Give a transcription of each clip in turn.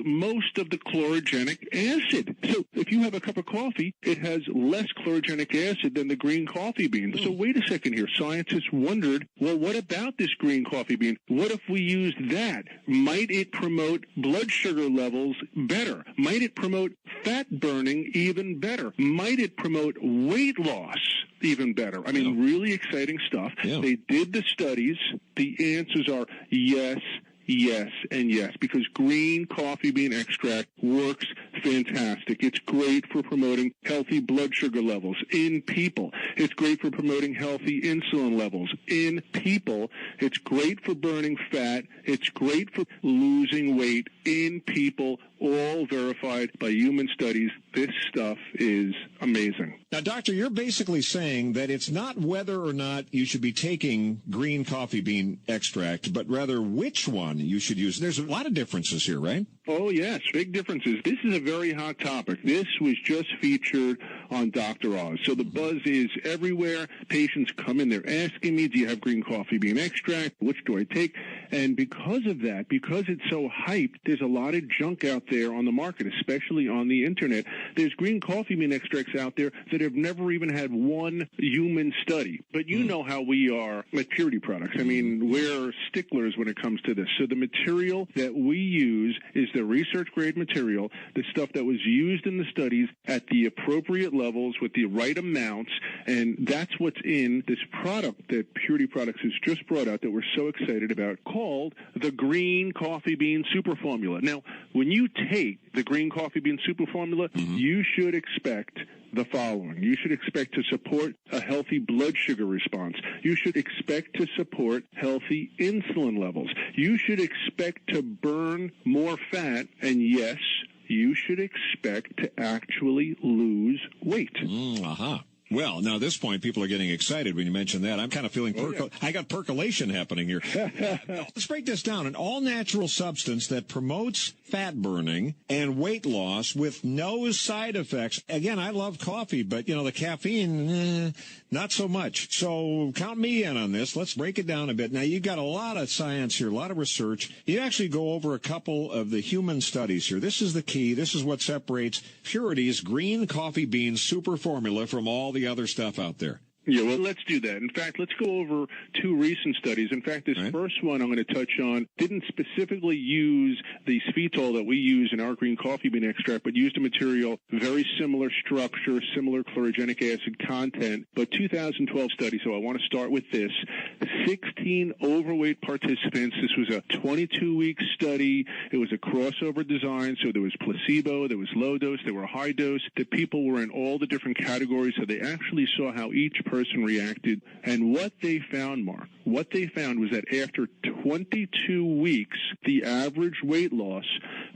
most of the chlorogenic acid. So if you have a cup of coffee, it has less chlorogenic acid than the green coffee bean. So wait a second here. Scientists wondered, well, what about this green coffee bean? What if we used that? Might it promote blood sugar levels better? Might it promote fat burning even better? Might it promote weight loss even better? I mean, really exciting stuff. Yeah. They did the studies. The answers are yes, yes, and yes, because green coffee bean extract works fantastic. It's great for promoting healthy blood sugar levels in people. It's great for promoting healthy insulin levels in people. It's great for burning fat. It's great for losing weight in people, all verified by human studies. This stuff is amazing. Now, Doctor, you're basically saying that it's not whether or not you should be taking green coffee bean extract, but rather which one you should use. There's a lot of differences here, right? Oh, yes, big differences. This is a very hot topic. This was just featured on Dr. Oz. So the buzz is everywhere. Patients come in, they're asking me, do you have green coffee bean extract? Which do I take? And because of that, because it's so hyped, there's a lot of junk out there on the market, especially on the internet. There's green coffee bean extracts out there that have never even had one human study. But you know how we are with purity products. I mean, we're sticklers when it comes to this. So the material that we use is the research-grade material, the stuff that was used in the studies at the appropriate levels with the right amounts, and that's what's in this product that Purity Products has just brought out that we're so excited about, called the Green Coffee Bean Super Formula. Now, when you take the Green Coffee Bean Super Formula, you should expect the following. You should expect to support a healthy blood sugar response. You should expect to support healthy insulin levels. You should expect to burn more fat, and yes, you should expect to actually lose weight. Well, now at this point, people are getting excited when you mention that. I'm kind of feeling I got percolation happening here. Let's break this down. An all-natural substance that promotes fat burning and weight loss with no side effects. Again, I love coffee, but, the caffeine, not so much. So count me in on this. Let's break it down a bit. Now, you've got a lot of science here, a lot of research. You actually go over a couple of the human studies here. This is the key. This is what separates Purity's Green Coffee Bean Super Formula from all the other stuff out there. Yeah, well, let's do that. In fact, let's go over two recent studies. In fact, this first one I'm going to touch on didn't specifically use the sphitol that we use in our green coffee bean extract, but used a material, very similar structure, similar chlorogenic acid content, but 2012 study, so I want to start with this. 16 overweight participants. This was a 22-week study. It was a crossover design, so there was placebo, there was low dose, there were high dose. The people were in all the different categories, so they actually saw how each person reacted. And what they found, Mark, what they found was that after 22 weeks, the average weight loss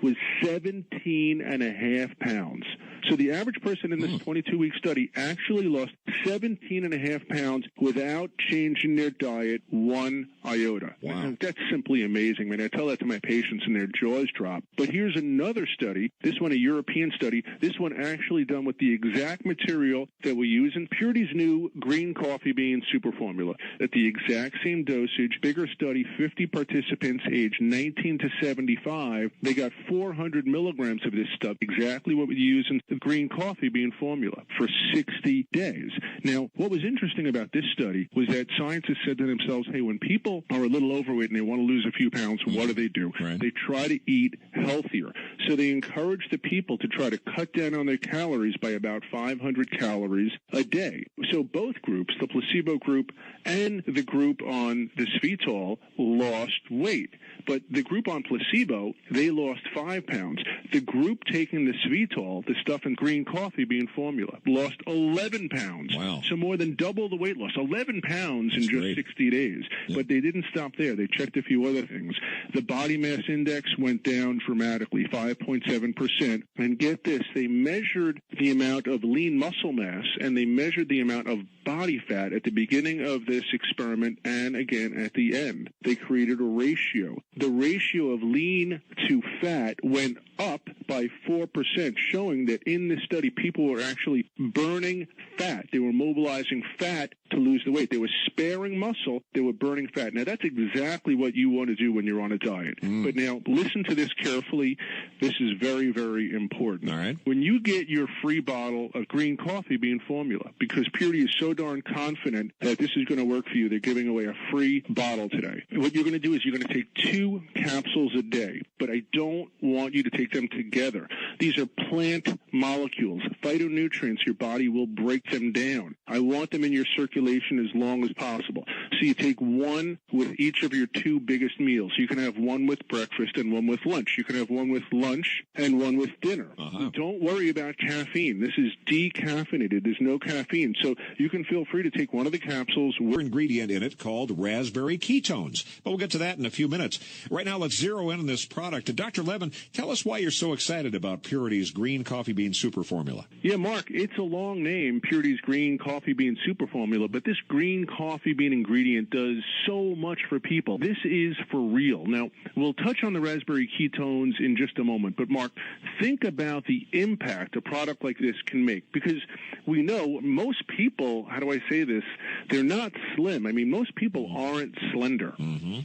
was 17.5 pounds. So the average person in this 22-week study actually lost 17.5 pounds without changing their diet one iota. Wow. That's simply amazing, man. I tell that to my patients and their jaws drop. But here's another study, this one a European study, this one actually done with the exact material that we use in Purity's new Green Coffee Bean Super Formula. At the exact same dosage, bigger study, 50 participants aged 19 to 75. They got 400 milligrams of this stuff, exactly what we use in the Green Coffee Bean Formula, for 60 days. Now, what was interesting about this study was that scientists said to themselves, hey, when people are a little overweight and they want to lose a few pounds, what do? Right. They try to eat healthier. So they encourage the people to try to cut down on their calories by about 500 calories a day. So both groups, the placebo group and the group on the sphitol, lost weight. But the group on placebo, they lost 5 pounds. The group taking the sphitol, the stuff in Green Coffee Bean Formula, lost 11 pounds. Wow. So more than double the weight loss, 11 pounds in just 60 days. Yeah. But they didn't stop there. They checked a few other things. The body mass index went down dramatically, 5.7%. And get this, they measured the amount of lean muscle mass and they measured the amount of body fat at the beginning of this experiment and again at the end. They created a ratio. The ratio of lean to fat went up by 4%, showing that in this study, people were actually burning fat. They were mobilizing fat to lose the weight. They were sparing muscle. They were burning fat. Now, that's exactly what you want to do when you're on a diet. But now, listen to this carefully. This is very, very important. All right. When you get your free bottle of green coffee bean formula, because Purity is so darn confident that this is going to work for you, they're giving away a free bottle today. What you're going to do is you're going to take 2 capsules a day, but I don't want you to take them together. These are plant molecules, phytonutrients. Your body will break them down. I want them in your circulation as long as possible. So you take 1 with each of your 2 biggest meals. You can have 1 with breakfast and 1 with lunch. You can have 1 with lunch and 1 with dinner. Don't worry about caffeine. This is decaffeinated. There's no caffeine. So you can feel free to take 1 of the capsules with an ingredient in it called raspberry ketones. But we'll get to that in a few minutes. Right now, let's zero in on this product. Dr. Levin, tell us why you're so excited about Purity's Green Coffee Bean Super Formula. Yeah, Mark, it's a long name, Purity's Green Coffee Bean Super Formula, but this green coffee bean ingredient does so much for people. This is for real. Now, we'll touch on the raspberry ketones in just a moment, but Mark, think about the impact a product like this can make, because we know most people, how do I say this, they're not slim. I mean, most people aren't slender.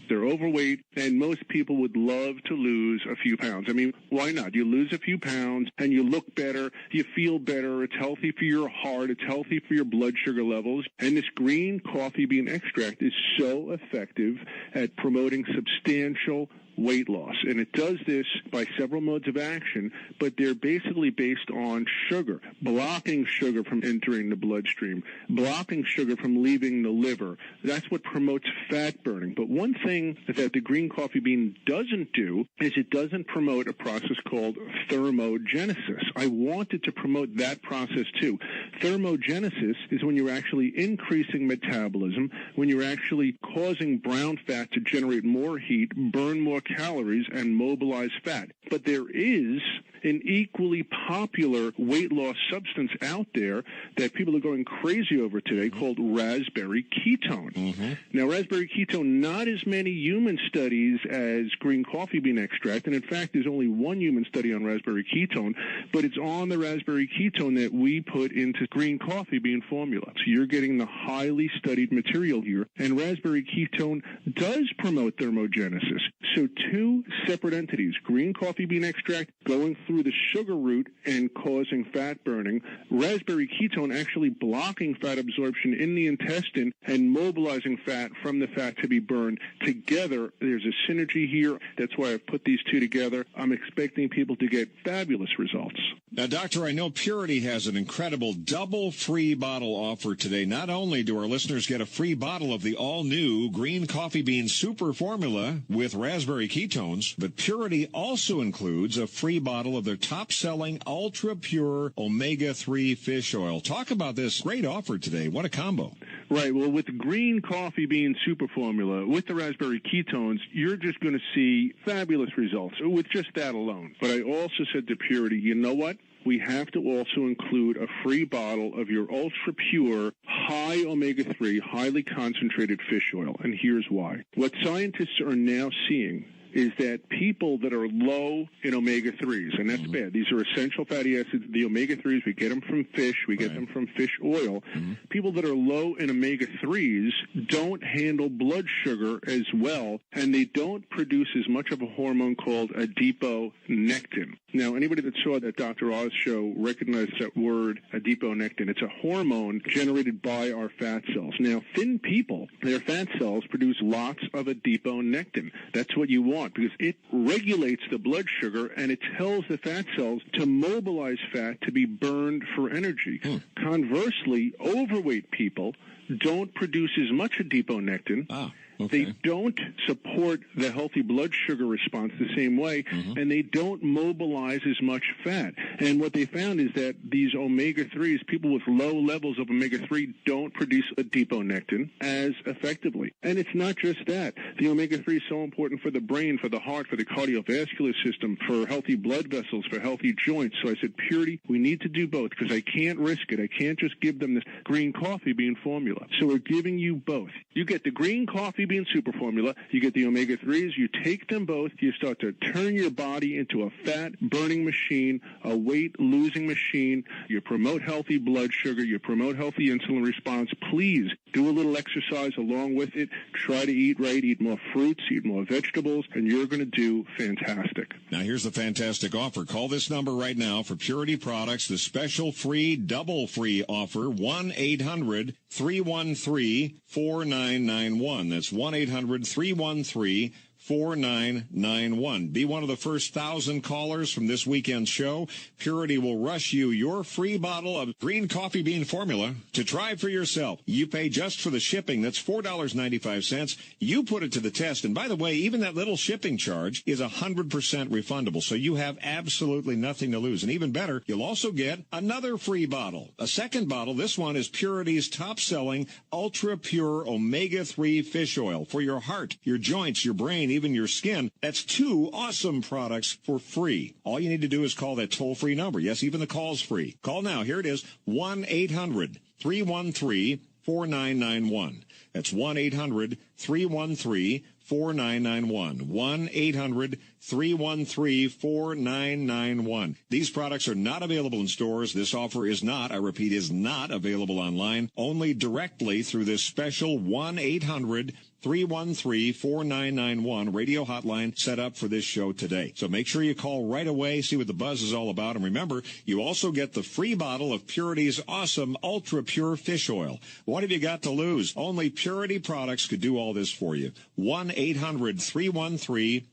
They're overweight, and most people would love to lose a few pounds. I mean, why not? You lose a few pounds, and you look better, you feel better, it's healthy for your heart, it's healthy for your blood sugar levels, and this green coffee bean extract is so effective at promoting substantial weight loss. And it does this by several modes of action, but they're basically based on sugar, blocking sugar from entering the bloodstream, blocking sugar from leaving the liver. That's what promotes fat burning. But one thing that the green coffee bean doesn't do is it doesn't promote a process called thermogenesis. I wanted to promote that process too. Thermogenesis is when you're actually increasing metabolism, when you're actually causing brown fat to generate more heat, burn more calories, and mobilize fat. But there is an equally popular weight loss substance out there that people are going crazy over today called raspberry ketone. Now, raspberry ketone, not as many human studies as green coffee bean extract, and in fact, there's only 1 human study on raspberry ketone, but it's on the raspberry ketone that we put into green coffee bean formula. So you're getting the highly studied material here, and raspberry ketone does promote thermogenesis. So 2 separate entities, green coffee bean extract going through the sugar route and causing fat burning, raspberry ketone actually blocking fat absorption in the intestine and mobilizing fat from the fat to be burned. Together, there's a synergy here. That's why I've put these 2 together. I'm expecting people to get fabulous results. Now, Doctor, I know Purity has an incredible double free bottle offer today. Not only do our listeners get a free bottle of the all-new Green Coffee Bean Super Formula with raspberry ketones, but Purity also includes a free bottle of their top-selling ultra-pure omega-3 fish oil. Talk about this great offer today. What a combo. Right. Well, with the Green Coffee Bean Super Formula, with the raspberry ketones, you're just going to see fabulous results with just that alone. But I also said to Purity, you know what? We have to also include a free bottle of your ultra-pure, high omega-3, highly concentrated fish oil. And here's why. What scientists are now seeing is that people that are low in omega-3s, and that's bad. These are essential fatty acids. The omega-3s, we get them from fish. We get them from fish oil. People that are low in omega-3s don't handle blood sugar as well, and they don't produce as much of a hormone called adiponectin. Now, anybody that saw that Dr. Oz show recognized that word, adiponectin. It's a hormone generated by our fat cells. Now, thin people, their fat cells produce lots of adiponectin. That's what you want, because it regulates the blood sugar and it tells the fat cells to mobilize fat to be burned for energy. Conversely, overweight people don't produce as much adiponectin. They don't support the healthy blood sugar response the same way, and they don't mobilize as much fat. And what they found is that these omega-3s, people with low levels of omega-3 don't produce adiponectin as effectively. And it's not just that. The omega-3 is so important for the brain, for the heart, for the cardiovascular system, for healthy blood vessels, for healthy joints. So I said, Purity, we need to do both because I can't risk it. I can't just give them this green coffee bean formula. So we're giving you both. You get the green coffee bean super formula. You get the omega-3s. You take them both. You start to turn your body into a fat-burning machine, a weight-losing machine. You promote healthy blood sugar. You promote healthy insulin response. Please do a little exercise along with it. Try to eat right. Eat more fruits. Eat more vegetables. And you're going to do fantastic. Now, here's the fantastic offer. Call this number right now for Purity products. The special free, double free offer, 1-800-313-4991. That's 1-800-313-4991. Be one of the first 1,000 callers from this weekend's show. Purity will rush you your free bottle of green coffee bean formula to try for yourself. You pay just for the shipping. That's $4.95. You put it to the test. And by the way, even that little shipping charge is 100% refundable. So you have absolutely nothing to lose. And even better, you'll also get another free bottle. A second bottle. This one is Purity's top-selling ultra-pure omega-3 fish oil for your heart, your joints, your brain, even your skin. That's 2 awesome products for free. All you need to do is call that toll-free number. Yes, even the call's free. Call now. Here it is, 1-800-313-4991. That's 1-800-313-4991. 1-800-313-4991. These products are not available in stores. This offer is not, I repeat, is not available online. Only directly through this special 1-800-313-4991 radio hotline set up for this show today. So make sure you call right away, see what the buzz is all about. And remember, you also get the free bottle of Purity's awesome ultra pure fish oil. What have you got to lose? Only Purity products could do all this for you. 1-800-313-4991.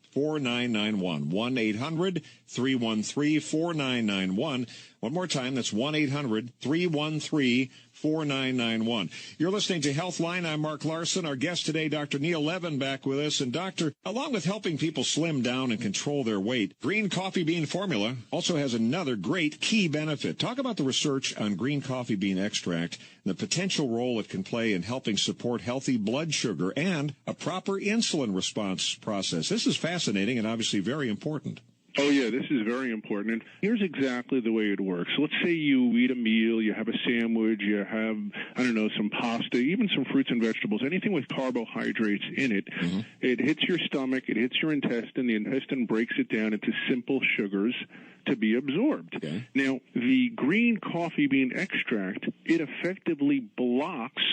1-800-313-4991. One more time, that's 1-800-313-4991. You're listening to Healthline. I'm Mark Larson. Our guest today, Dr. Neil Levin, back with us. And Doctor, along with helping people slim down and control their weight, green coffee bean formula also has another great key benefit. Talk about the research on green coffee bean extract and the potential role it can play in helping support healthy blood sugar and a proper insulin response process. This is fascinating and obviously very important. Oh, yeah, this is very important. And here's exactly the way it works. Let's say you eat a meal, you have a sandwich, you have, some pasta, even some fruits and vegetables, anything with carbohydrates in it. Mm-hmm. It hits your stomach, it hits your intestine, the intestine breaks it down into simple sugars to be absorbed. Okay. Now, the green coffee bean extract, it effectively blocks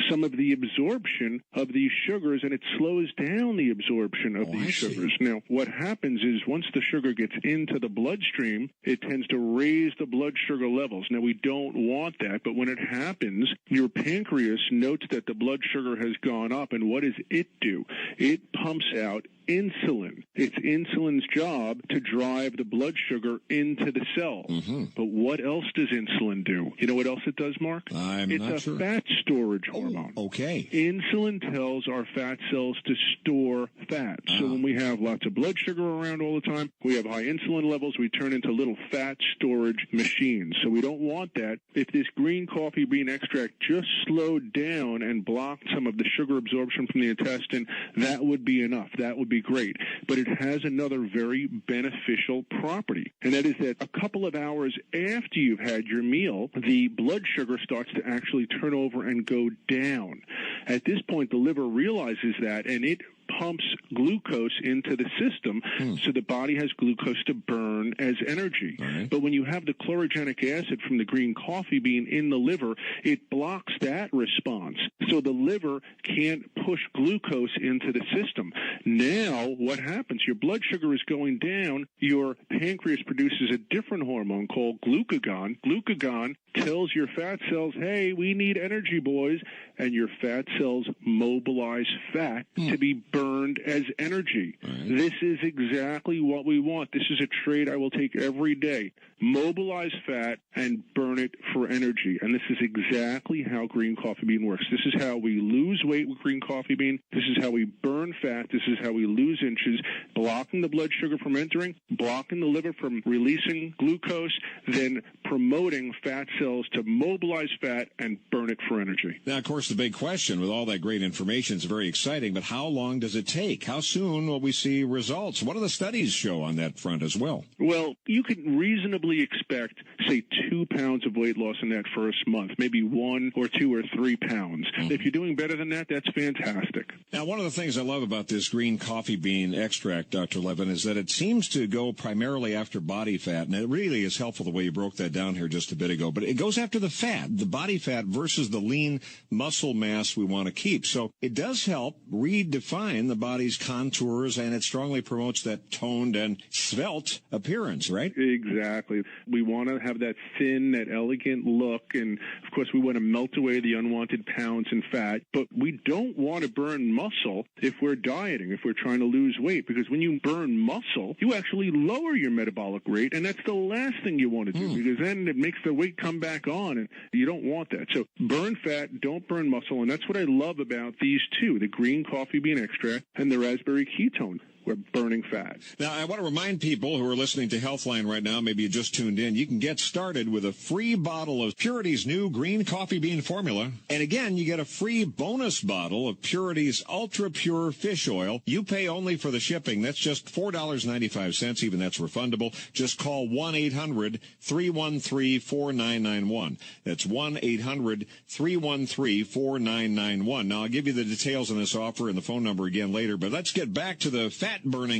some of the absorption of these sugars, and it slows down the absorption of these sugars. Now, what happens is once the sugar gets into the bloodstream, it tends to raise the blood sugar levels. Now, we don't want that, but when it happens, your pancreas notes that the blood sugar has gone up, and what does it do? It pumps out insulin. It's insulin's job to drive the blood sugar into the cells. Mm-hmm. But what else does insulin do? You know what else it does, Mark? It's a fat storage hormone. Okay. Insulin tells our fat cells to store fat. So when we have lots of blood sugar around all the time, we have high insulin levels, we turn into little fat storage machines. So we don't want that. If this green coffee bean extract just slowed down and blocked some of the sugar absorption from the intestine, that would be enough. That would be great. But it has another very beneficial property, and that is that a couple of hours after you've had your meal, the blood sugar starts to actually turn over and go down. At this point, the liver realizes that, and it pumps glucose into the system, so the body has glucose to burn as energy. Right. But when you have the chlorogenic acid from the green coffee bean in the liver, it blocks that response. So the liver can't push glucose into the system. Now, what happens? Your blood sugar is going down. Your pancreas produces a different hormone called glucagon. Glucagon tells your fat cells, hey, we need energy, boys. And your fat cells mobilize fat to be burned burned as energy. Right. This is exactly what we want. This is a trade I will take every day. Mobilize fat and burn it for energy. And this is exactly how green coffee bean works. This is how we lose weight with green coffee bean. This is how we burn fat. This is how we lose inches, blocking the blood sugar from entering, blocking the liver from releasing glucose, then promoting fat cells to mobilize fat and burn it for energy. Now, of course, the big question with all that great information is very exciting, but how long does it take? How soon will we see results? What do the studies show on that front as well? Well, you can reasonably expect, say, 2 pounds of weight loss in that first month, maybe 1 or 2 or 3 pounds. If you're doing better than that, that's fantastic. Now, one of the things I love about this green coffee bean extract, Dr. Levin, is that it seems to go primarily after body fat, and it really is helpful the way you broke that down here just a bit ago, but it goes after the fat, the body fat versus the lean muscle mass we want to keep. So it does help redefine the body's contours, and it strongly promotes that toned and svelte appearance, right? Exactly. We want to have that thin, that elegant look, and of course we want to melt away the unwanted pounds and fat, but we don't want to burn muscle if we're dieting, if we're trying to lose weight, because when you burn muscle, you actually lower your metabolic rate, and that's the last thing you want to do, because then it makes the weight come back on, and you don't want that. So burn fat, don't burn muscle, and that's what I love about these two, the green coffee bean extract and the raspberry ketone. We're burning fat. Now, I want to remind people who are listening to Healthline right now, maybe you just tuned in, you can get started with a free bottle of Purity's new green coffee bean formula. And again, you get a free bonus bottle of Purity's ultra pure fish oil. You pay only for the shipping. That's just $4.95. Even that's refundable. Just call 1-800-313-4991. That's 1-800-313-4991. Now, I'll give you the details on this offer and the phone number again later, but let's get back to the fat-burning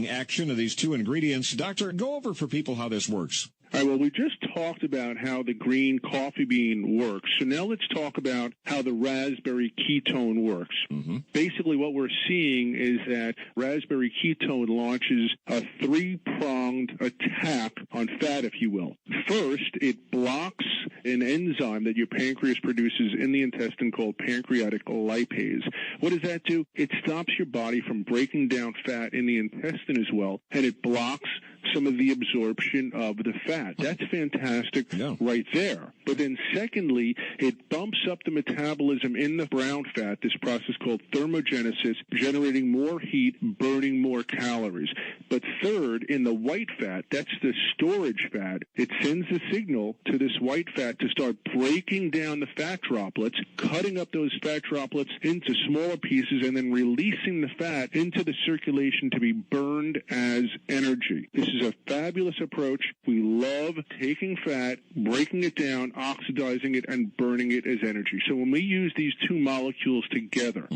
action of these two ingredients. Doctor, go over for people how this works. All right, well, we just talked about how the green coffee bean works. So now let's talk about how the raspberry ketone works. Basically, what we're seeing is that raspberry ketone launches a three-pronged attack on fat, if you will. First, it blocks an enzyme that your pancreas produces in the intestine called pancreatic lipase. What does that do? It stops your body from breaking down fat in the intestine as well, and it blocks some of the absorption of the fat. That's fantastic right there. But then secondly, it bumps up the metabolism in the brown fat, this process called thermogenesis, generating more heat, burning more calories. But third, in the white fat, that's the storage fat, it sends a signal to this white fat to start breaking down the fat droplets, cutting up those fat droplets into smaller pieces, and then releasing the fat into the circulation to be burned as energy. This is a fabulous approach. We love taking fat, breaking it down, oxidizing it, and burning it as energy. So when we use these two molecules together,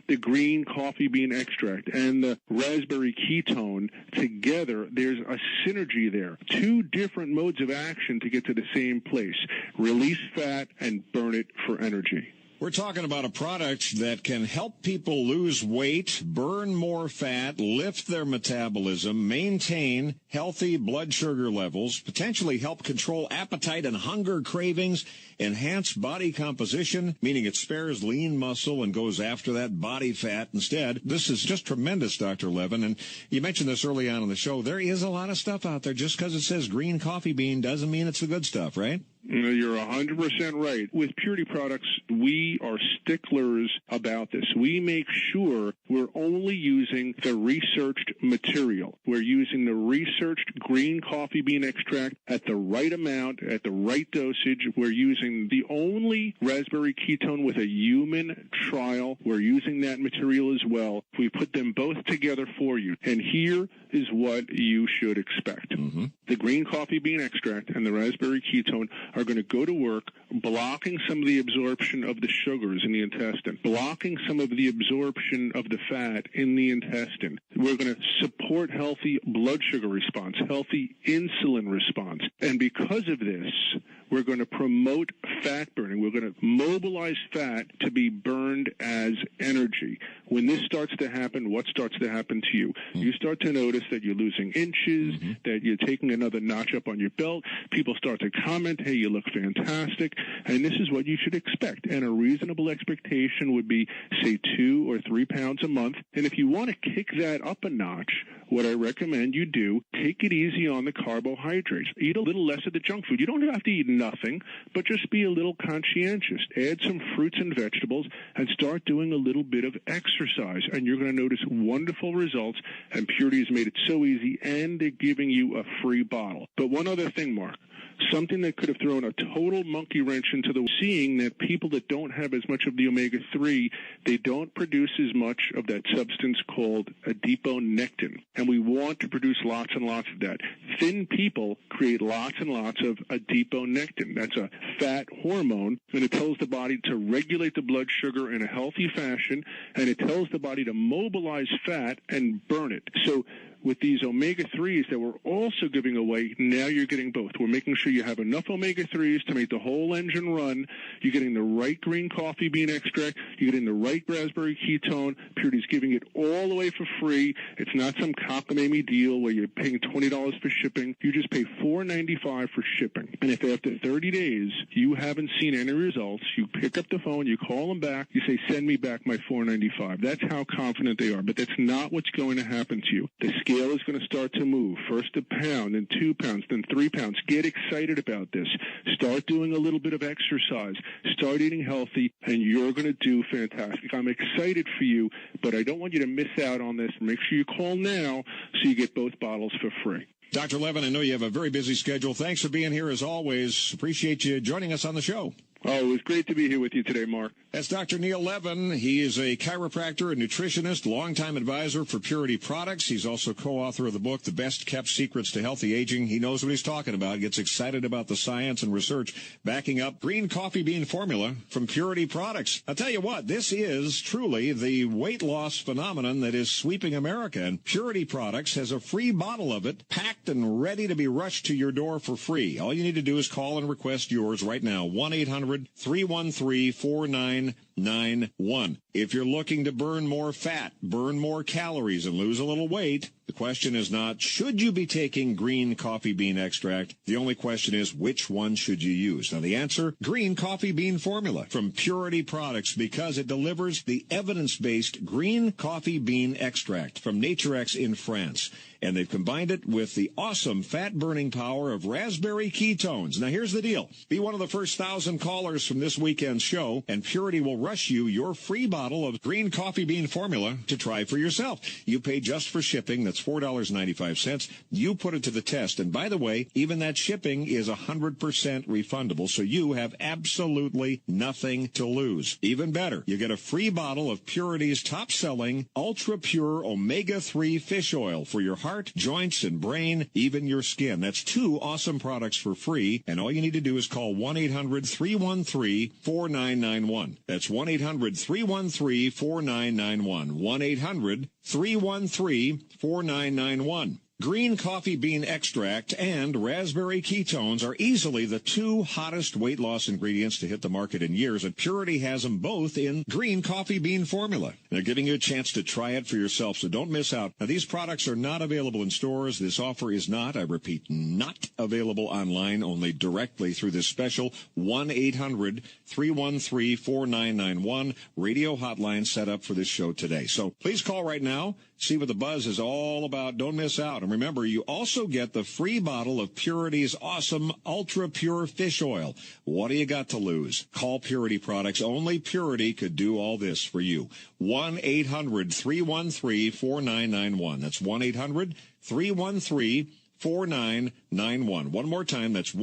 the green coffee bean extract and the raspberry ketone together, there's a synergy there. Two different modes of action to get to the same place. Release fat and burn it for energy. We're talking about a product that can help people lose weight, burn more fat, lift their metabolism, maintain healthy blood sugar levels, potentially help control appetite and hunger cravings, enhance body composition, meaning it spares lean muscle and goes after that body fat instead. This is just tremendous, Dr. Levin. And you mentioned this early on in the show. There is a lot of stuff out there. Just because it says green coffee bean doesn't mean it's the good stuff, right? You're 100% right. With Purity products, we are sticklers about this. We make sure we're only using the researched material. We're using the researched green coffee bean extract at the right amount, at the right dosage. We're using the only raspberry ketone with a human trial. We're using that material as well. We put them both together for you. And here is what you should expect. The green coffee bean extract and the raspberry ketone are going to go to work blocking some of the absorption of the sugars in the intestine, blocking some of the absorption of the fat in the intestine. We're going to support healthy blood sugar response, healthy insulin response. And because of this, we're going to promote fat burning. We're going to mobilize fat to be burned as energy. When this starts to happen, what starts to happen to you? You start to notice that you're losing inches, that you're taking another notch up on your belt. People start to comment, hey, you look fantastic. And this is what you should expect. And a reasonable expectation would be, say, 2 or 3 pounds a month. And if you want to kick that up a notch, what I recommend you do, take it easy on the carbohydrates. Eat a little less of the junk food. You don't have to eat nothing, but just be a little conscientious. Add some fruits and vegetables and start doing a little bit of exercise. And you're going to notice wonderful results. And Purity has made it so easy, and they're giving you a free bottle. But one other thing, Mark. Something that could have thrown a total monkey wrench into the seeing that people that don't have as much of the omega-3, they don't produce as much of that substance called adiponectin. And we want to produce lots and lots of that. Thin people create lots and lots of adiponectin. That's a fat hormone, and it tells the body to regulate the blood sugar in a healthy fashion, and it tells the body to mobilize fat and burn it. So with these omega-3s that we're also giving away, now you're getting both. We're making sure you have enough omega-3s to make the whole engine run. You're getting the right green coffee bean extract. You're getting the right raspberry ketone. Purity's giving it all away for free. It's not some cockamamie deal where you're paying $20 for shipping. You just pay $4.95 for shipping. And if after 30 days you haven't seen any results, you pick up the phone, you call them back, you say, send me back my $4.95. That's how confident they are. But that's not what's going to happen to you. The scale is going to start to move. First a pound, then 2 pounds, then 3 pounds. Get excited about this. Start doing a little bit of exercise. Start eating healthy, and you're going to do fantastic. I'm excited for you, but I don't want you to miss out on this. Make sure you call now so you get both bottles for free. Dr. Levin, I know you have a very busy schedule. Thanks for being here as always. Appreciate you joining us on the show. Oh, it was great to be here with you today, Mark. That's Dr. Neil Levin. He is a chiropractor and nutritionist, longtime advisor for Purity Products. He's also co-author of the book, The Best Kept Secrets to Healthy Aging. He knows what he's talking about, gets excited about the science and research backing up green coffee bean formula from Purity Products. I'll tell you what, this is truly the weight loss phenomenon that is sweeping America, and Purity Products has a free bottle of it packed and ready to be rushed to your door for free. All you need to do is call and request yours right now, 1-800-313-4991. If you're looking to burn more fat, burn more calories, and lose a little weight, the question is not, should you be taking green coffee bean extract? The only question is, which one should you use? Now, the answer, green coffee bean formula from Purity Products, because it delivers the evidence-based green coffee bean extract from NatureX in France. And they've combined it with the awesome fat-burning power of raspberry ketones. Now, here's the deal. Be one of the first 1,000 callers from this weekend's show, and Purity will rush you your free bottle of green coffee bean formula to try for yourself. You pay just for shipping. That's $4.95. You put it to the test. And by the way, even that shipping is 100% refundable, so you have absolutely nothing to lose. Even better, you get a free bottle of Purity's top-selling ultra-pure omega-3 fish oil for your heart, joints, and brain, even your skin. That's 2 awesome products for free, and all you need to do is call 1-800-313-4991. That's 1-800-313-4991. 1-800-313-4991. Green coffee bean extract and raspberry ketones are easily the 2 hottest weight loss ingredients to hit the market in years, and Purity has them both in green coffee bean formula. They're giving you a chance to try it for yourself, so don't miss out. Now, these products are not available in stores. This offer is not, I repeat, not available online, only directly through this special 1-800-313-4991 radio hotline set up for this show today. So please call right now. See what the buzz is all about. Don't miss out. And remember, you also get the free bottle of Purity's awesome ultra-pure fish oil. What do you got to lose? Call Purity Products. Only Purity could do all this for you. 1-800-313-4991. That's 1-800-313-4991. One more time. That's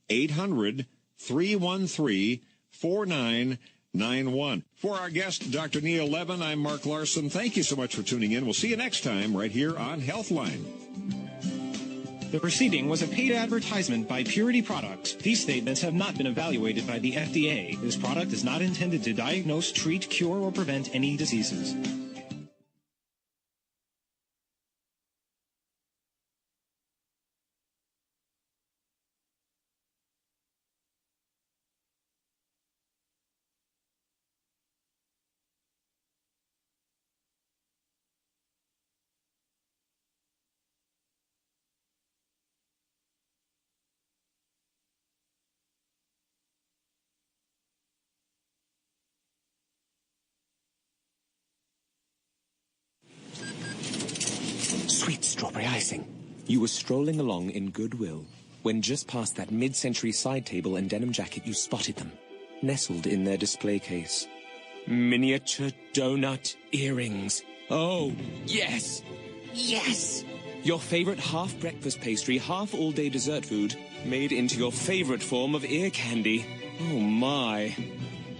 1-800-313-4991. For our guest, Dr. Neil Levin, I'm Mark Larson. Thank you so much for tuning in. We'll see you next time right here on Healthline. The proceeding was a paid advertisement by Purity Products. These statements have not been evaluated by the FDA. This product is not intended to diagnose, treat, cure, or prevent any diseases. sweet strawberry icing. You were strolling along in goodwill when just past that mid-century side table and denim jacket you spotted them, nestled in their display case. Miniature donut earrings. Oh, yes! Yes! Your favorite half-breakfast pastry, half-all-day dessert food, made into your favorite form of ear candy. Oh, my.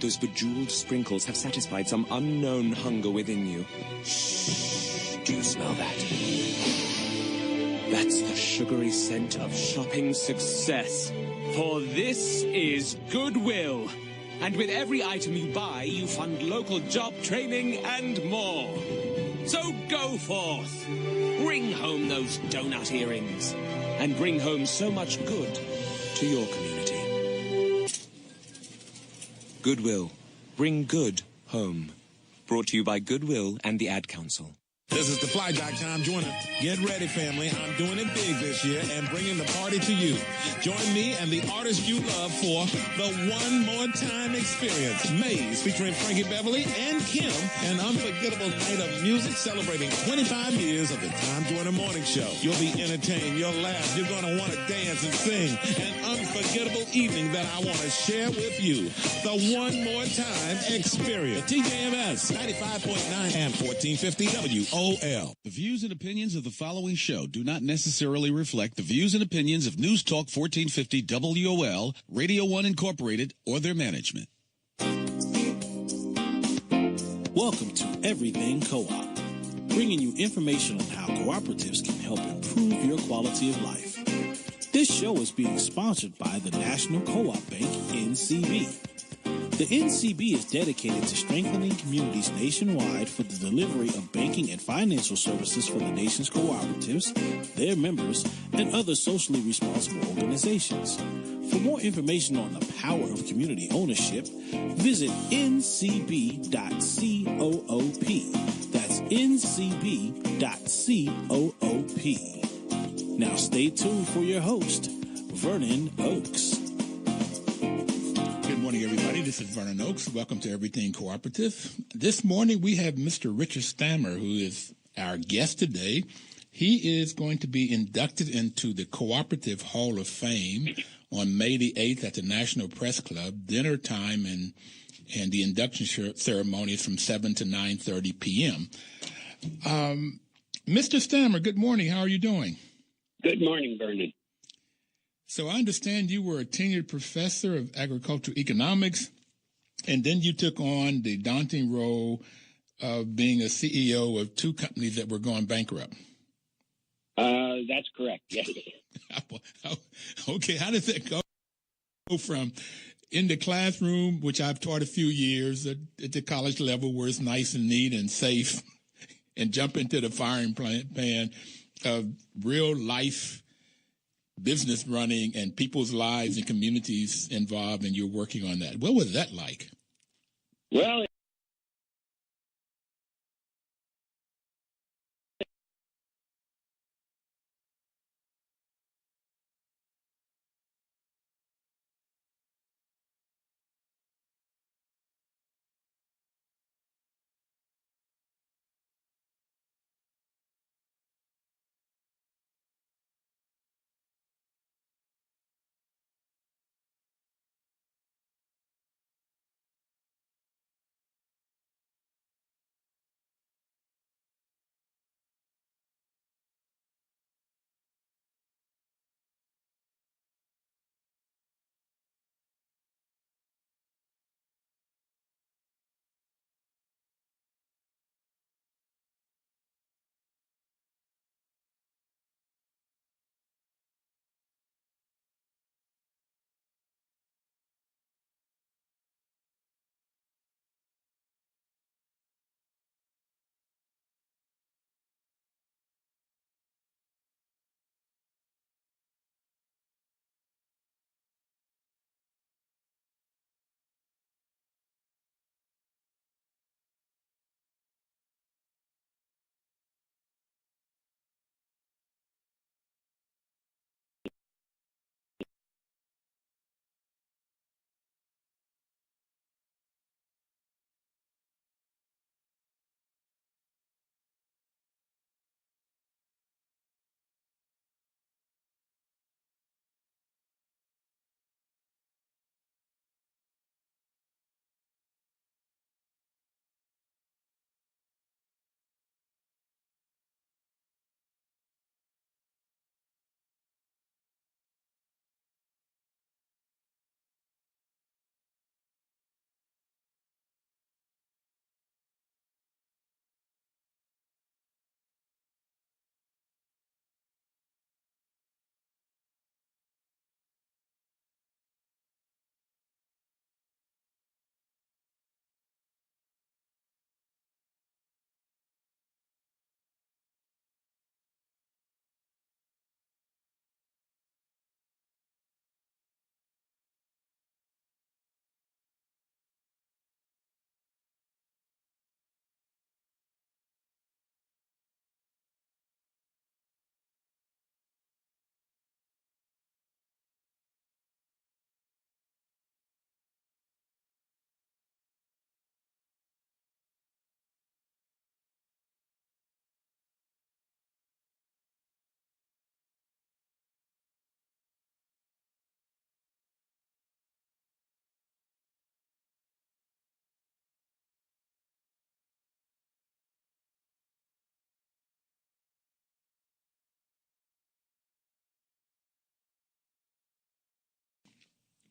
Those bejeweled sprinkles have satisfied some unknown hunger within you. Shh. Do you smell that? That's the sugary scent of shopping success. For this is Goodwill. And with every item you buy, you fund local job training and more. So go forth. Bring home those donut earrings. And bring home so much good to your community. Goodwill. Bring good home. Brought to you by Goodwill and the Ad Council. This is thefly.com. Join us. Get ready, family. I'm doing it big this year and bringing the party to you. Join me and the artist you love for the One More Time experience. Maze, featuring Frankie Beverly and Kim. An unforgettable night of music celebrating 25 years of the Tom Joyner Morning Show. You'll be entertained. You'll laugh. You're going to want to dance and sing. An unforgettable evening that I want to share with you. The One More Time experience. TJMS 95.9 and 1450 WOL. The views and opinions of the following show do not necessarily reflect the views and opinions of News Talk 1450 WOL, Radio 1 Incorporated, or their management. Welcome to Everything Co-op, bringing you information on how cooperatives can help improve your quality of life. This show is being sponsored by the National Co-op Bank, NCB. The NCB is dedicated to strengthening communities nationwide for the delivery of banking and financial services for the nation's cooperatives, their members, and other socially responsible organizations. For more information on the power of community ownership, visit ncb.coop. That's ncb.coop. Now stay tuned for your host, Vernon Oakes. Good morning, everybody. This is Vernon Oakes. Welcome to Everything Cooperative. This morning, we have Mr. Richard Stammer, who is our guest today. He is going to be inducted into the Cooperative Hall of Fame on May the 8th at the National Press Club. Dinner time and the induction ceremony is from 7 to 9:30 p.m. Mr. Stammer, good morning. How are you doing? Good morning, Vernon. So I understand you were a tenured professor of agricultural economics, and then you took on the daunting role of being a CEO of two companies that were going bankrupt. That's correct, yes. Okay, how does that go from in the classroom, which I've taught a few years, at the college level where it's nice and neat and safe, and jump into the firing pan of real life business running and people's lives and communities involved, and you're working on that. What was that like? Well,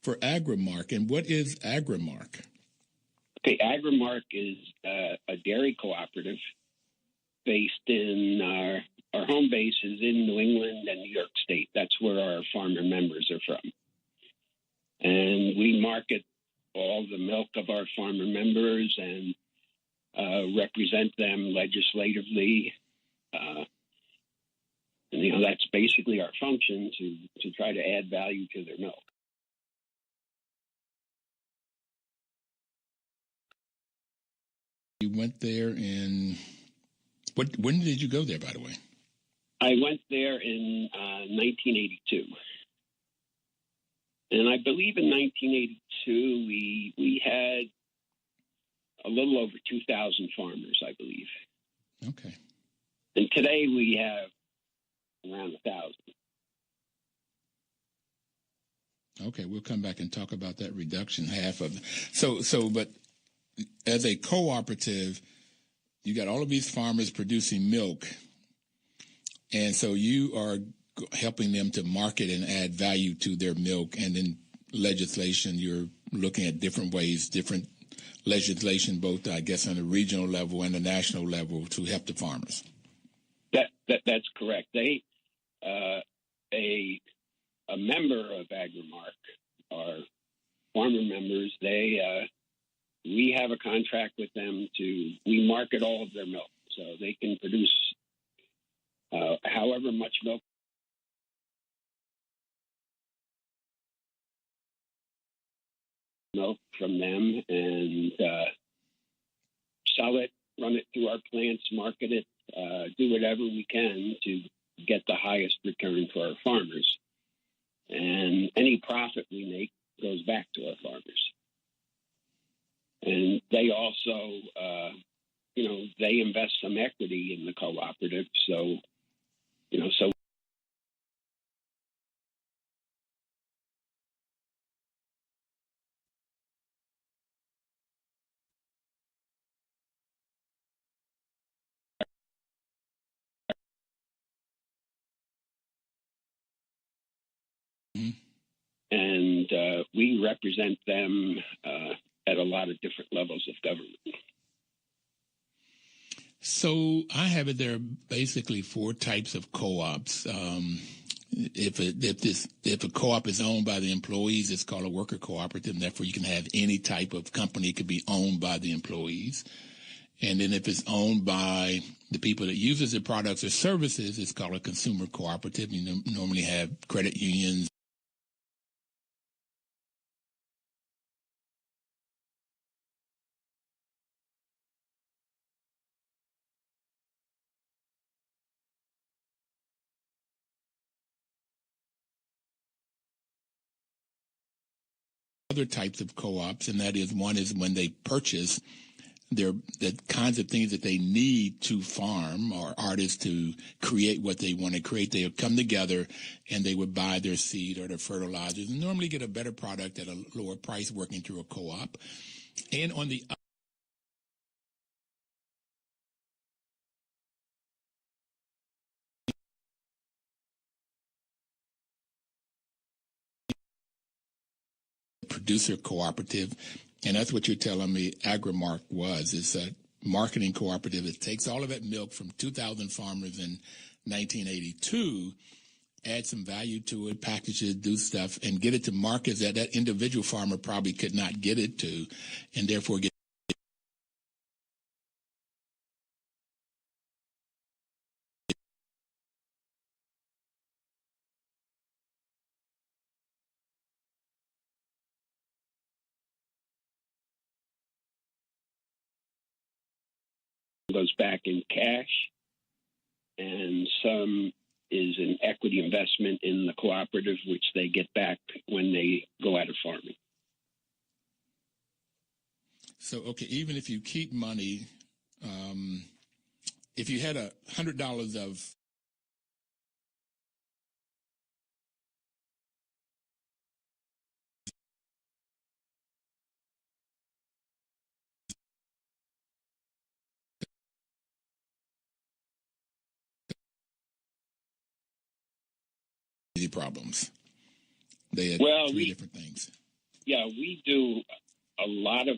for Agri-Mark. And what is Agri-Mark? Okay, Agri-Mark is a dairy cooperative based in our home base is in New England and New York State. That's where our farmer members are from. And we market all the milk of our farmer members and represent them legislatively. And, that's basically our function to try to add value to their milk. You went there when did you go there, by the way? I went there in 1982. And I believe in 1982, we had a little over 2,000 farmers, I believe. Okay. And today we have around 1,000. Okay, we'll come back and talk about that reduction, half of it. But as a cooperative, you got all of these farmers producing milk, and so you are helping them to market and add value to their milk. And in legislation, you're looking at different ways, different legislation, both, I guess, on the regional level and the national level to help the farmers. That's correct. They, a member of Agri-Mark, our farmer members, we have a contract with them we market all of their milk, so they can produce however much milk from them and sell it, run it through our plants, market it, do whatever we can to get the highest return for our farmers. And any profit we make goes back to our farmers. And they also, they invest some equity in the cooperative. So. And we represent them at a lot of different levels of government. So I have it there are basically four types of co-ops. If a co-op is owned by the employees, it's called a worker cooperative, and therefore you can have any type of company. It could be owned by the employees. And then if it's owned by the people that uses the products or services, it's called a consumer cooperative. You normally have credit unions. Other types of co-ops, and that is one is when they purchase the kinds of things that they need to farm or artists to create what they want to create. They would come together and they would buy their seed or their fertilizers and normally get a better product at a lower price working through a co-op. And on the producer cooperative, and that's what you're telling me Agri-Mark was. It's a marketing cooperative that takes all of that milk from 2,000 farmers in 1982, add some value to it, package it, do stuff, and get it to markets that individual farmer probably could not get it to, and therefore get goes back in cash, and some is an equity investment in the cooperative, which they get back when they go out of farming. So, okay, even if you keep money, if you had $100 of problems. They had three different things. Yeah, we do a lot of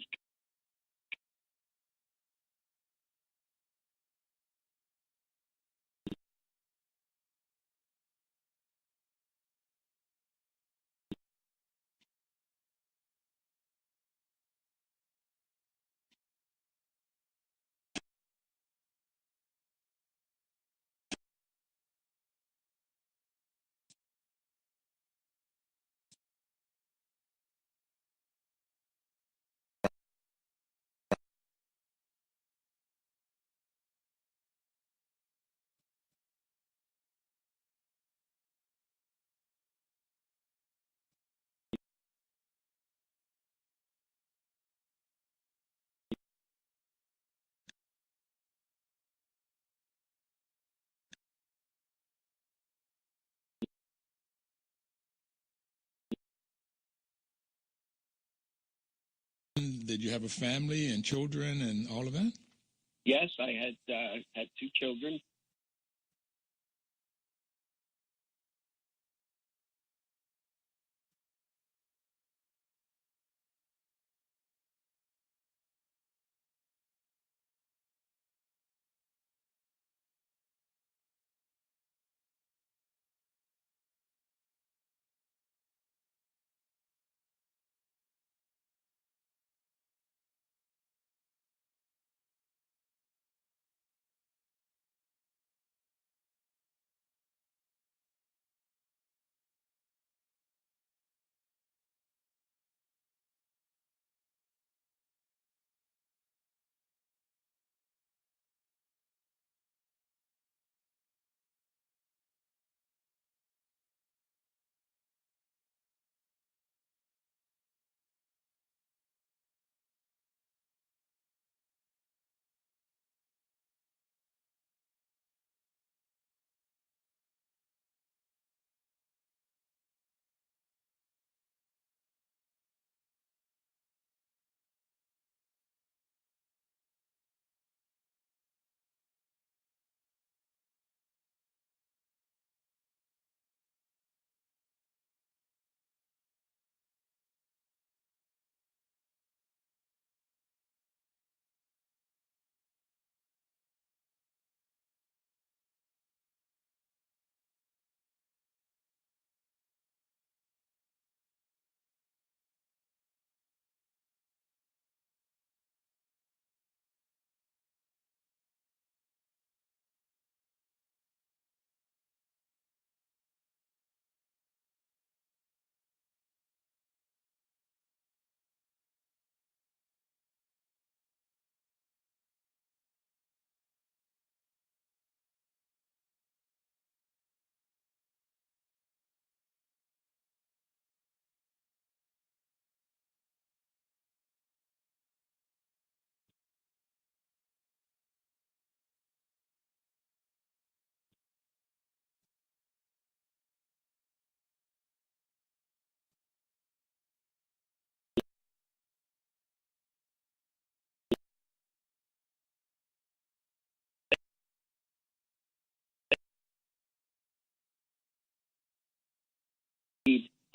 Did you have a family and children and all of that? Yes, I had two children.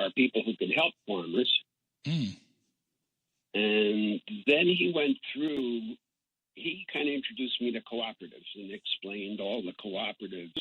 Are people who can help farmers. Mm. And then he went through, he kind of introduced me to cooperatives and explained all the cooperatives.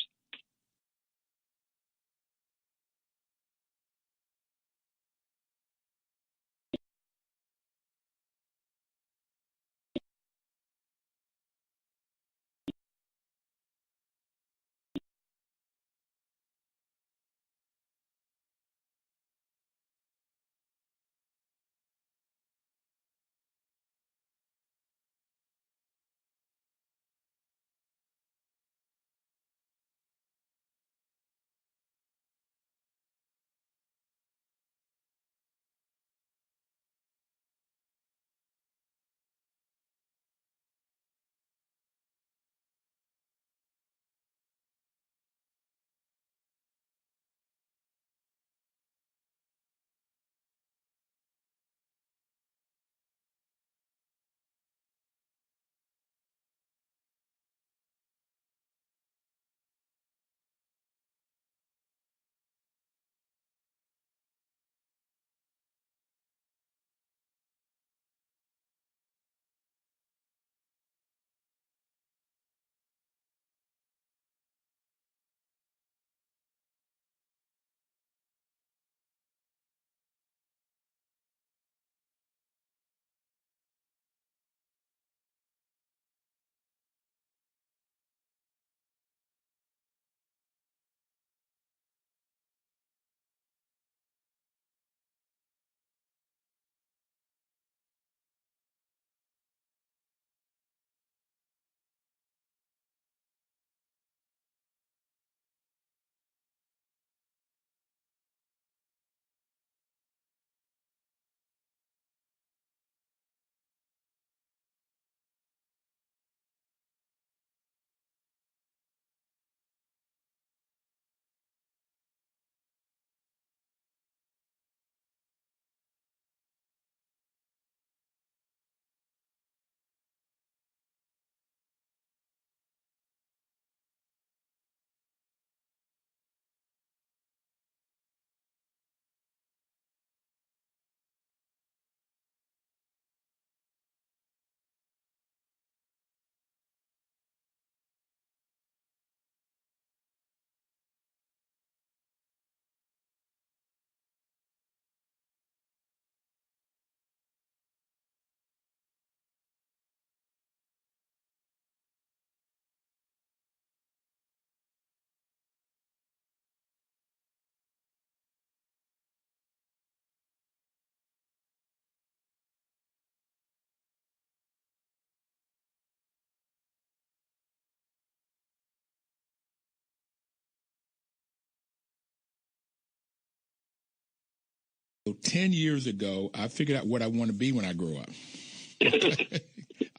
So 10 years ago, I figured out what I want to be when I grow up.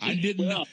I didn't know.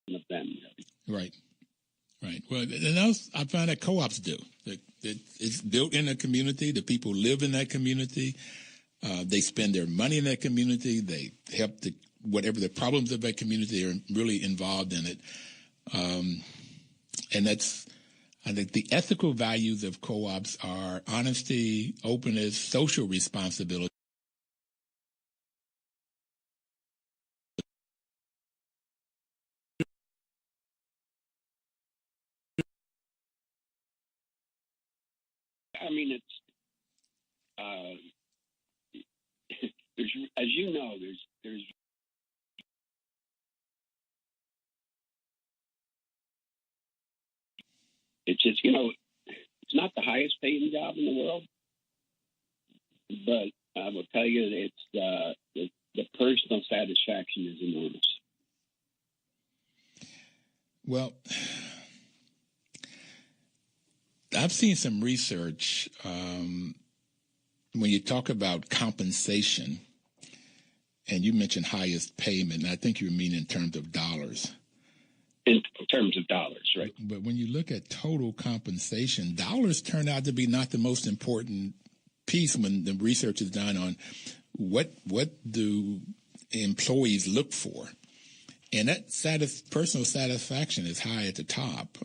Of them. Right. Well, and else I find that co-ops do. That it's built in a community. The people live in that community. They spend their money in that community. They help whatever the problems of that community are really involved in it. And that's, I think the ethical values of co-ops are honesty, openness, social responsibility. I mean, it's there's, as you know, there's it's just, it's not the highest paying job in the world, but I will tell you that it's the personal satisfaction is enormous. Well, I've seen some research when you talk about compensation, and you mentioned highest payment, and I think you mean in terms of dollars. In terms of dollars, right? But when you look at total compensation, dollars turn out to be not the most important piece when the research is done on what do employees look for. And that personal satisfaction is high at the top.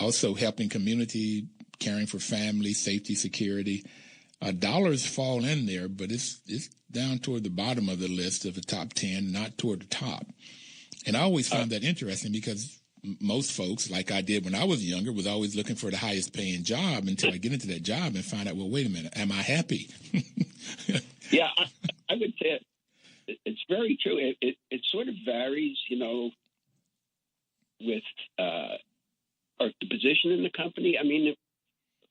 Also helping community, caring for family, safety, security. Dollars fall in there, but it's down toward the bottom of the list of the top 10, not toward the top. And I always found that interesting because most folks, like I did when I was younger, was always looking for the highest paying job until I get into that job and find out, well, wait a minute, am I happy? Yeah, I would say it's very true. It sort of varies, with the position in the company. I mean,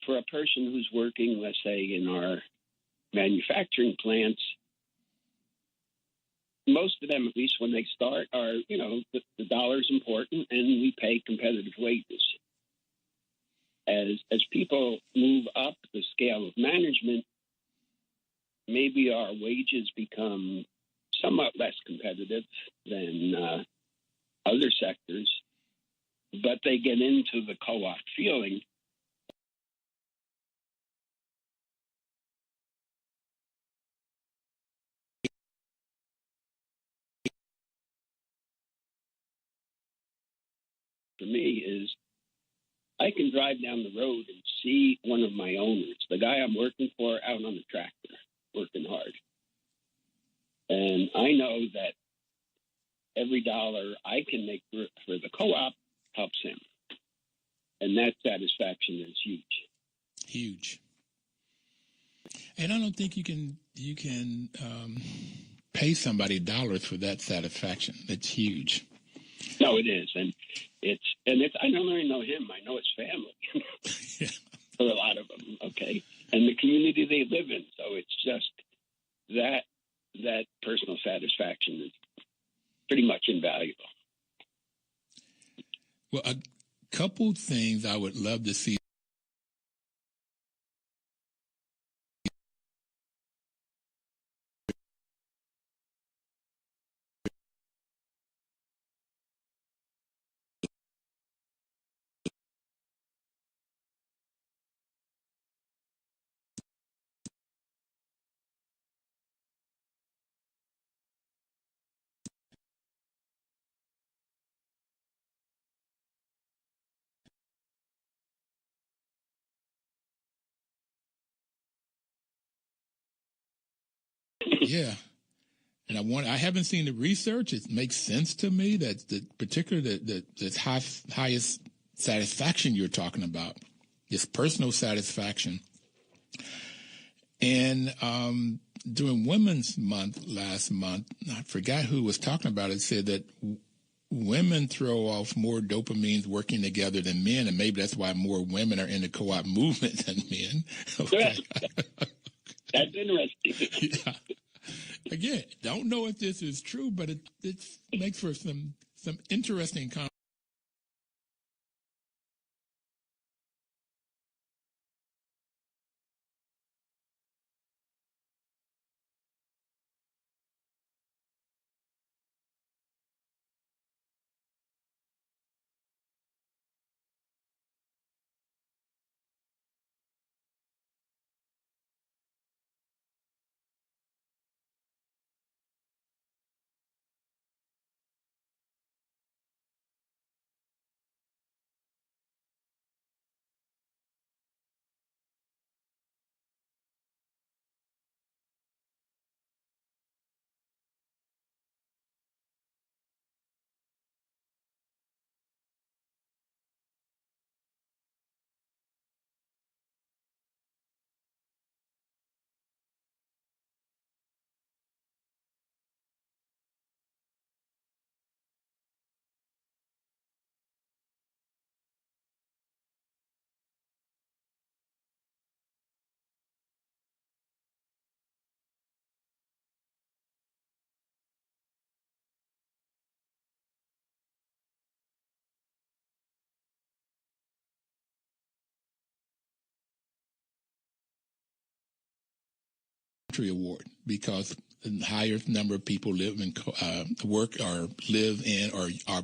for a person who's working, let's say, in our manufacturing plants, most of them, at least when they start, are, the dollar's important and we pay competitive wages. As people move up the scale of management, maybe our wages become somewhat less competitive than other sectors, but they get into the co-op feeling. For me is I can drive down the road and see one of my owners, the guy I'm working for, out on the tractor, working hard. And I know that every dollar I can make for the co-op helps him. And that satisfaction is huge. Huge. And I don't think you can pay somebody dollars for that satisfaction. It's huge. No, it is, and it's I don't really know him. I know his family. Yeah. For a lot of them, okay, and the community they live in. So it's just that personal satisfaction is pretty much invaluable. Well, a couple things I would love to see. Yeah. And I haven't seen the research. It makes sense to me that the highest satisfaction you're talking about, this personal satisfaction. And during Women's Month last month, I forgot who was talking about it, said that women throw off more dopamines working together than men, and maybe that's why more women are in the co-op movement than men. Okay. That's interesting. Yeah. Again, don't know if this is true, but it makes for some interesting conversation. Award because the higher number of people live in work or live in or are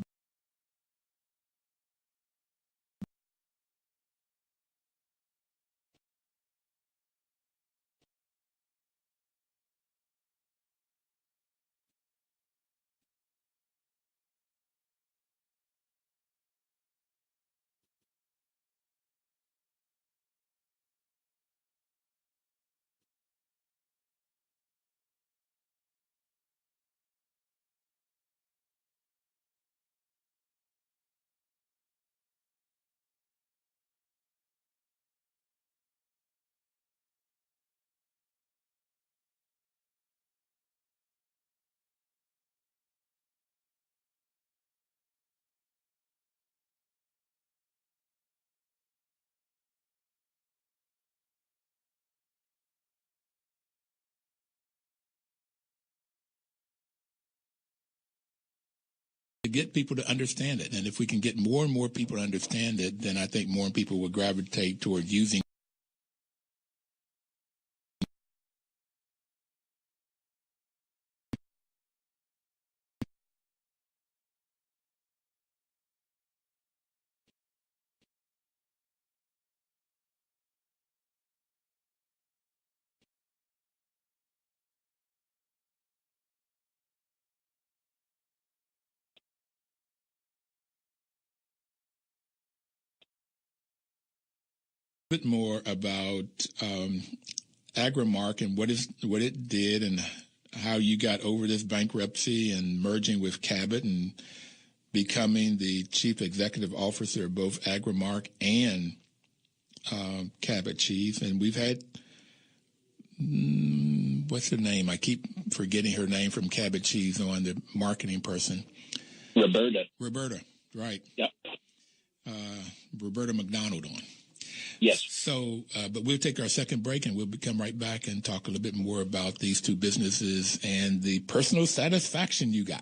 to get people to understand it. And if we can get more and more people to understand it, then I think more people will gravitate toward using a bit more about Agri-Mark and what it did and how you got over this bankruptcy and merging with Cabot and becoming the chief executive officer of both Agri-Mark and Cabot Cheese. And we've had, what's her name? I keep forgetting her name from Cabot Cheese on, the marketing person. Roberta, right. Yep. Roberta McDonald on. Yes. So, but we'll take our second break and we'll come right back and talk a little bit more about these two businesses and the personal satisfaction you got.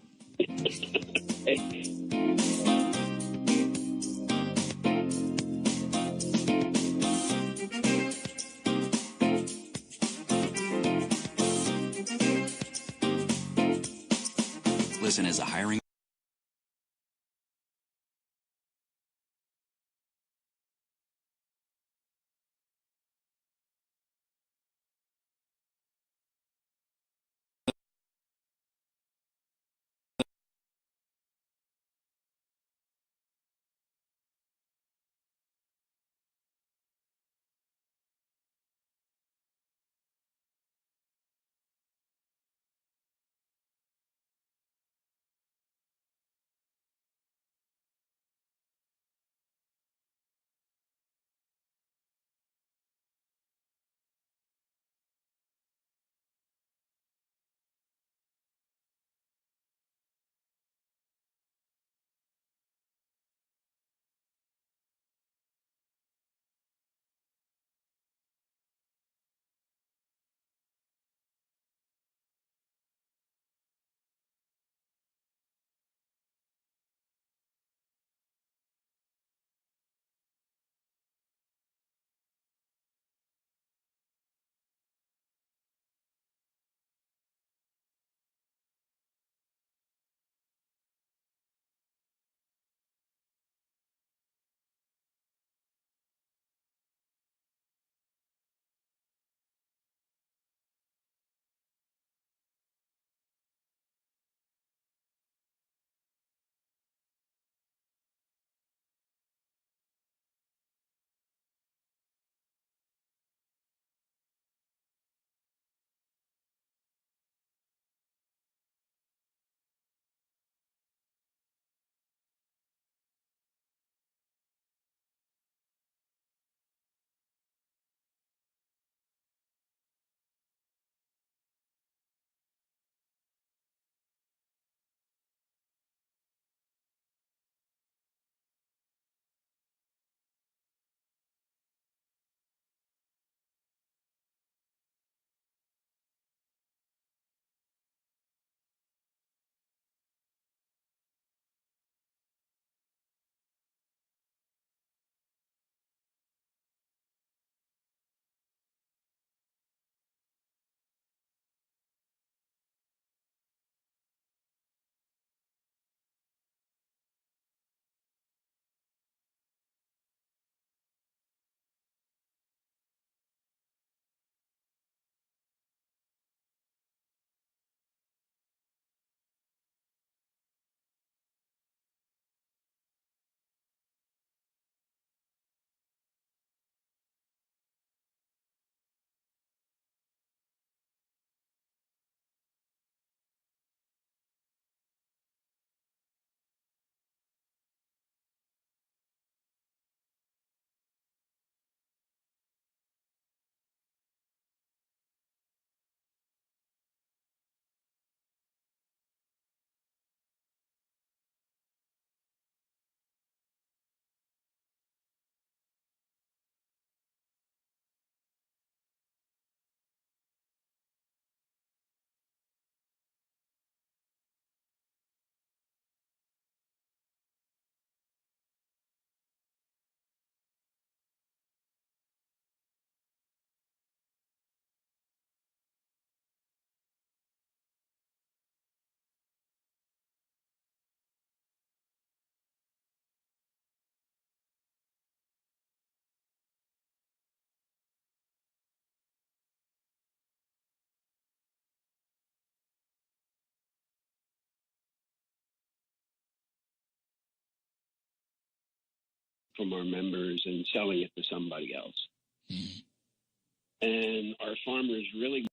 Listen, as a hiring from our members and selling it to somebody else. And our farmers really